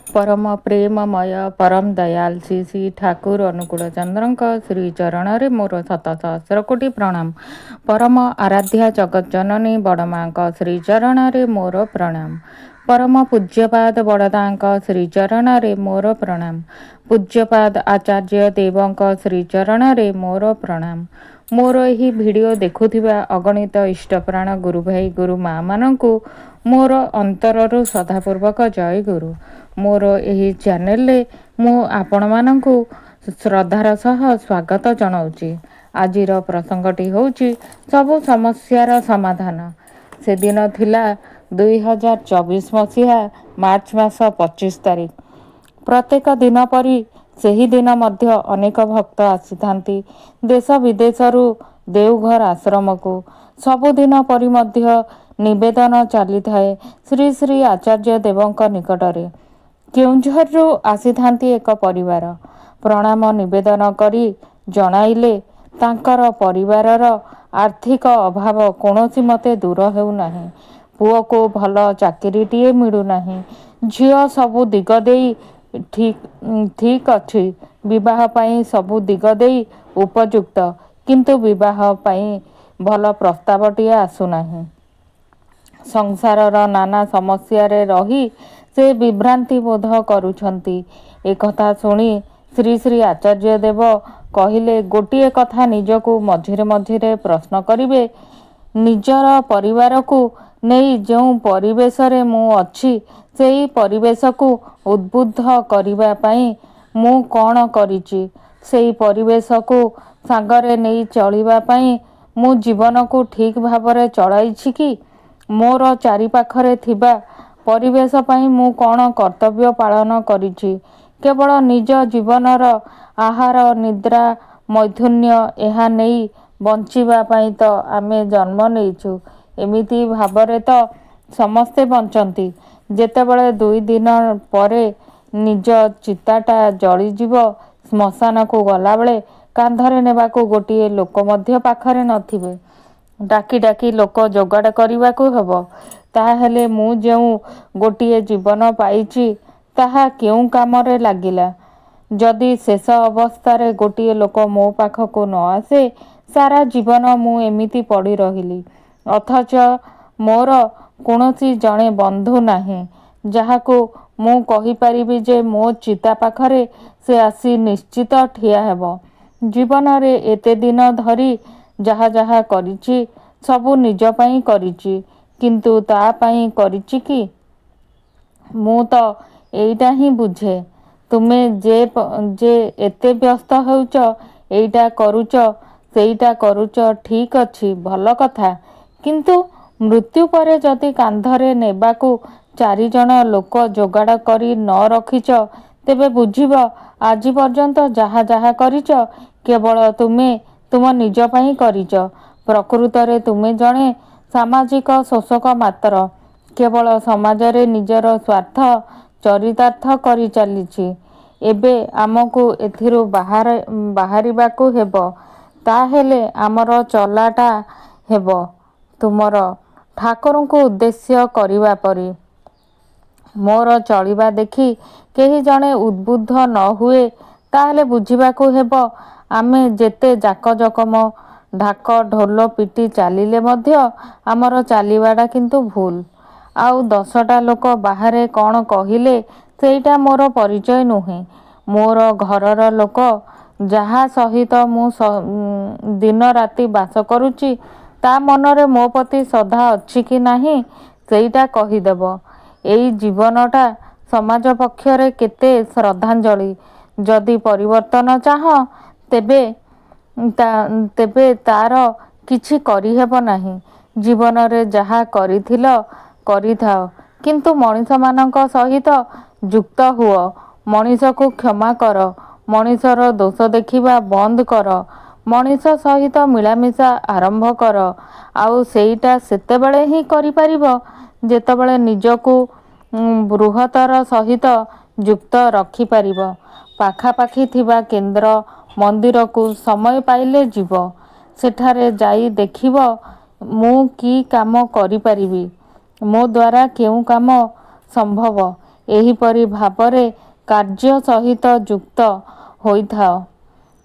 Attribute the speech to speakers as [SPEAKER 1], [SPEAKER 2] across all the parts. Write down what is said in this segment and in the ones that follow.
[SPEAKER 1] परम प्रेममय परम दयाल श्री श्री ठाकुर अनुकूल चंद्रଙ୍କ श्री चरणरे मोर शत सहस्र कोटि प्रणाम। परम आराध्या जगत जननी बड़माଙ୍କ श्री चरणरे मोर प्रणाम। परम पूज्यपाद बड़दाଙ୍କ श्री चरणरे मोर प्रणाम। पूज्यपाद आचार्य देवଙ୍କ श्री चरणरे मोर प्रणाम। मोर यही वीडियो देखुथिबा अगणित इष्टप्राण गुरु भाई गुरु माँ माननकु मोर अंतररु सदापूर्वक जय गुरु। मोर यही चैनल मु आपण माननकु श्रद्धार सह स्वागत जनाऊँची। आजिर प्रसंगटी होउची सबु समस्यार समाधान। से दिन थिला 2024 मसीहा मार्च मास 25 तारिख। प्रत्येक दिन परी ସେହି ଦିନ ମଧ୍ୟ ଅନେକ ଭକ୍ତ ଆସିଥାନ୍ତି ଦେଶ ବିଦେଶରୁ ଦେଓଘର ଆଶ୍ରମକୁ। ସବୁଦିନ ପରି ମଧ୍ୟ ନିବେଦନ ଚାଲିଥାଏ ଶ୍ରୀ ଶ୍ରୀ ଆଚାର୍ଯ୍ୟ ଦେବଙ୍କ ନିକଟରେ। କେଉଁଝରରୁ ଆସିଥାନ୍ତି ଏକ ପରିବାର। ପ୍ରଣାମ ନିବେଦନ କରି ଜଣାଇଲେ ତାଙ୍କର ପରିବାରର ଆର୍ଥିକ ଅଭାବ କୌଣସି ମତେ ଦୂର ହେଉନାହିଁ। ପୁଅକୁ ଭଲ ଚାକିରିଟିଏ ମିଳୁନାହିଁ। ଝିଅ ସବୁ ଦିଗ ଦେଇ ଠିକ୍ ଅଛି, ବିବାହ ପାଇଁ ସବୁ ଦିଗ ଦେଇ ଉପଯୁକ୍ତ, କିନ୍ତୁ ବିବାହ ପାଇଁ ଭଲ ପ୍ରସ୍ତାବଟିଏ ଆସୁନାହିଁ। ସଂସାରର ନାନା ସମସ୍ୟାରେ ରହି ସେ ବିଭ୍ରାନ୍ତି ବୋଧ କରୁଛନ୍ତି। ଏକଥା ଶୁଣି ଶ୍ରୀ ଶ୍ରୀ ଆଚାର୍ଯ୍ୟ ଦେବ କହିଲେ, ଗୋଟିଏ କଥା ନିଜକୁ ମଝିରେ ମଝିରେ ପ୍ରଶ୍ନ କରିବେ, ନିଜର ପରିବାରକୁ ନେଇ ଯେଉଁ ପରିବେଶରେ ମୁଁ ଅଛି ସେହି ପରିବେଶକୁ ଉଦ୍ବୁଦ୍ଧ କରିବା ପାଇଁ ମୁଁ କ'ଣ କରିଛି? ସେହି ପରିବେଶକୁ ସାଙ୍ଗରେ ନେଇ ଚଳିବା ପାଇଁ ମୁଁ ଜୀବନକୁ ଠିକ୍ ଭାବରେ ଚଳାଇଛି କି? ମୋର ଚାରିପାଖରେ ଥିବା ପରିବେଶ ପାଇଁ ମୁଁ କ'ଣ କର୍ତ୍ତବ୍ୟ ପାଳନ କରିଛି? କେବଳ ନିଜ ଜୀବନର ଆହାର ନିଦ୍ରା ମୈଥୁନ୍ୟ ଏହା ନେଇ ବଞ୍ଚିବା ପାଇଁ ତ ଆମେ ଜନ୍ମ ନେଇଛୁ। ଏମିତି ଭାବରେ ତ ସମସ୍ତେ ବଞ୍ଚନ୍ତି। ଯେତେବେଳେ 2 ଦିନ ପରେ ନିଜ ଚିତାଟା ଜଳିଯିବ, ଶ୍ମଶାନକୁ ଗଲାବେଳେ କାନ୍ଧରେ ନେବାକୁ ଗୋଟିଏ ଲୋକ ମଧ୍ୟ ପାଖରେ ନଥିବେ। ଡାକି ଡାକି ଲୋକ ଯୋଗାଡ଼ କରିବାକୁ ହେବ। ତାହେଲେ ମୁଁ ଯେଉଁ ଗୋଟିଏ ଜୀବନ ପାଇଛି ତାହା କେଉଁ କାମରେ ଲାଗିଲା? ଯଦି ଶେଷ ଅବସ୍ଥାରେ ଗୋଟିଏ ଲୋକ ମୋ ପାଖକୁ ନ ଆସେ, ସାରା ଜୀବନ ମୁଁ ଏମିତି ପଡ଼ି ରହିଲି। ଅଥଚ ମୋର କୌଣସି ଜଣେ ବନ୍ଧୁ ନାହିଁ ଯାହାକୁ ମୁଁ କହିପାରିବି ଯେ ମୋ ଚିତା ପାଖରେ ସେ ଆସି ନିଶ୍ଚିତ ଠିଆ ହେବ। ଜୀବନରେ ଏତେ ଦିନ ଧରି ଯାହା ଯାହା କରିଛି ସବୁ ନିଜ ପାଇଁ କରିଛି, କିନ୍ତୁ ତା ପାଇଁ କରିଛି କି? ମୁଁ ତ ଏଇଟା ହିଁ ବୁଝେ। ତୁମେ ଯେ ଏତେ ବ୍ୟସ୍ତ ହେଉଛ, ଏଇଟା କରୁଛ ସେଇଟା କରୁଛ, ଠିକ୍ ଅଛି, ଭଲ କଥା। କିନ୍ତୁ ମୃତ୍ୟୁ ପରେ ଯଦି କାନ୍ଧରେ ନେବାକୁ 4 ଜଣ ଲୋକ ଯୋଗାଡ଼ କରି ନ ରଖିଛ, ତେବେ ବୁଝିବ ଆଜି ପର୍ଯ୍ୟନ୍ତ ଯାହା ଯାହା କରିଛ କେବଳ ତୁମେ ତୁମ ନିଜ ପାଇଁ କରିଛ। ପ୍ରକୃତରେ ତୁମେ ଜଣେ ସାମାଜିକ ଶୋଷକ ମାତ୍ର। କେବଳ ସମାଜରେ ନିଜର ସ୍ୱାର୍ଥ ଚରିତାର୍ଥ କରି ଚାଲିଛି। ଏବେ ଆମକୁ ଏଥିରୁ ବାହାରିବାକୁ ହେବ। ତାହେଲେ ଆମର ଚଲାଟା ହେବ ତୁମର ଠାକୁରଙ୍କୁ ଉଦ୍ଦେଶ୍ୟ କରିବା ପରି। ମୋର ଚଳିବା ଦେଖି କେହି ଜଣେ ଉଦ୍ବୁଦ୍ଧ ନ ହୁଏ, ତାହେଲେ ବୁଝିବାକୁ ହେବ ଆମେ ଯେତେ ଜାକଜମକ ଢାକ ଢୋଲ ପିଟି ଚାଲିଲେ ମଧ୍ୟ ଆମର ଚାଲିବାଟା କିନ୍ତୁ ଭୁଲ। ଆଉ 10ଟା ଲୋକ ବାହାରେ କ'ଣ କହିଲେ ସେଇଟା ମୋର ପରିଚୟ ନୁହେଁ। ମୋର ଘରର ଲୋକ, ଯାହା ସହିତ ମୁଁ ଦିନ ରାତି ବାସ କରୁଛି, ତା ମନରେ ମୋ ପ୍ରତି ଶ୍ରଦ୍ଧା ଅଛି କି ନାହିଁ ସେଇଟା କହିଦେବ। ଏଇ ଜୀବନଟା ସମାଜ ପକ୍ଷରେ କେତେ ଶ୍ରଦ୍ଧାଞ୍ଜଳି। ଯଦି ପରିବର୍ତ୍ତନ ଚାହଁ, ତେବେ ତାର କିଛି କରିହେବ ନାହିଁ। ଜୀବନରେ ଯାହା କରିଥିଲ କରିଥାଅ, କିନ୍ତୁ ମଣିଷମାନଙ୍କ ସହିତ ଯୁକ୍ତ ହୁଅ। ମଣିଷକୁ କ୍ଷମା କର। ମଣିଷର ଦୋଷ ଦେଖିବା ବନ୍ଦ କର। ମଣିଷ ସହିତ ମିଳାମିଶା ଆରମ୍ଭ କର। ଆଉ ସେଇଟା ସେତେବେଳେ ହିଁ କରିପାରିବ ଯେତେବେଳେ ନିଜକୁ ବୃହତ୍ତର ସହିତ ଯୁକ୍ତ ରଖିପାରିବ। ପାଖାପାଖି ଥିବା କେନ୍ଦ୍ର ମନ୍ଦିରକୁ ସମୟ ପାଇଲେ ଯିବ। ସେଠାରେ ଯାଇ ଦେଖିବ ମୁଁ କି କାମ କରିପାରିବି, ମୋ ଦ୍ୱାରା କେଉଁ କାମ ସମ୍ଭବ। ଏହିପରି ଭାବରେ କାର୍ଯ୍ୟ ସହିତ ଯୁକ୍ତ ହୋଇଥାଅ।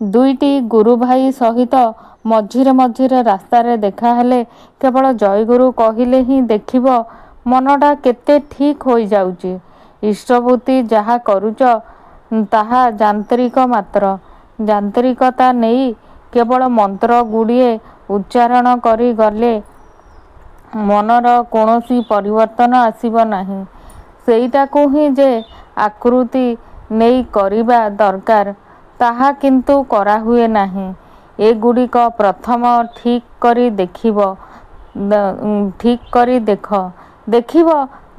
[SPEAKER 1] ଦୁଇଟି ଗୁରୁ ଭାଇ ସହିତ ମଝିରେ ମଝିରେ ରାସ୍ତାରେ ଦେଖାହେଲେ କେବଳ ଜୟଗୁରୁ କହିଲେ ହିଁ ଦେଖିବ ମନଟା କେତେ ଠିକ୍ ହୋଇଯାଉଛି। ଇଷ୍ଟବୃତ୍ତି ଯାହା କରୁଛ ତାହା ଯାନ୍ତ୍ରିକ ମାତ୍ର। ଯାନ୍ତ୍ରିକତା ନେଇ କେବଳ ମନ୍ତ୍ର ଗୁଡ଼ିଏ ଉଚ୍ଚାରଣ କରି ଗଲେ ମନର କୌଣସି ପରିବର୍ତ୍ତନ ଆସିବ ନାହିଁ। ସେଇଟାକୁ ହିଁ ଯେ ଆକୃତି ନେଇ କରିବା ଦରକାର ତାହା କିନ୍ତୁ କରାହୁଏ ନାହିଁ। ଏଗୁଡ଼ିକ ପ୍ରଥମ ଠିକ୍ କରି ଦେଖ। ଦେଖିବ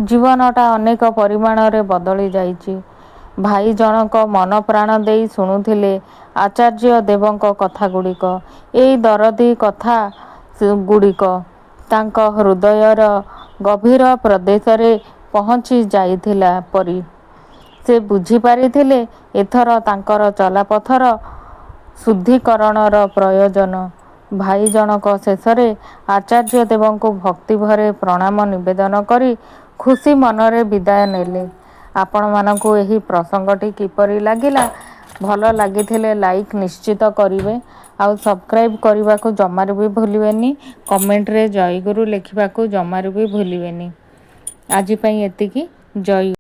[SPEAKER 1] ଜୀବନଟା ଅନେକ ପରିମାଣରେ ବଦଳି ଯାଇଛି। ଭାଇ ଜଣକ ମନ ପ୍ରାଣ ଦେଇ ଶୁଣୁଥିଲେ ଆଚାର୍ଯ୍ୟ ଦେବଙ୍କ କଥାଗୁଡ଼ିକ। ଏଇ ଦରଦୀ କଥା ଗୁଡ଼ିକ ତାଙ୍କ ହୃଦୟର ଗଭୀର ପ୍ରଦେଶରେ ପହଞ୍ଚି ଯାଇଥିଲା ପରି ସେ ବୁଝିପାରିଥିଲେ। ଏଥର ତାଙ୍କର ଚଲାପଥର ଶୁଦ୍ଧିକରଣର ପ୍ରୟୋଜନ। ଭାଇ ଜଣକ ଶେଷରେ ଆଚାର୍ଯ୍ୟ ଦେବଙ୍କୁ ଭକ୍ତିଭରେ ପ୍ରଣାମ ନିବେଦନ କରି ଖୁସି ମନରେ ବିଦାୟ ନେଲେ। ଆପଣମାନଙ୍କୁ ଏହି ପ୍ରସଙ୍ଗଟି କିପରି ଲାଗିଲା? ଭଲ ଲାଗିଥିଲେ ଲାଇକ୍ ନିଶ୍ଚିତ କରିବେ ଆଉ ସବସ୍କ୍ରାଇବ୍ କରିବାକୁ ଜମାରୁ ବି ଭୁଲିବେନି। କମେଣ୍ଟରେ ଜୟଗୁରୁ ଲେଖିବାକୁ ଜମାରୁ ବି ଭୁଲିବେନି। ଆଜି ପାଇଁ ଏତିକି। ଜୟ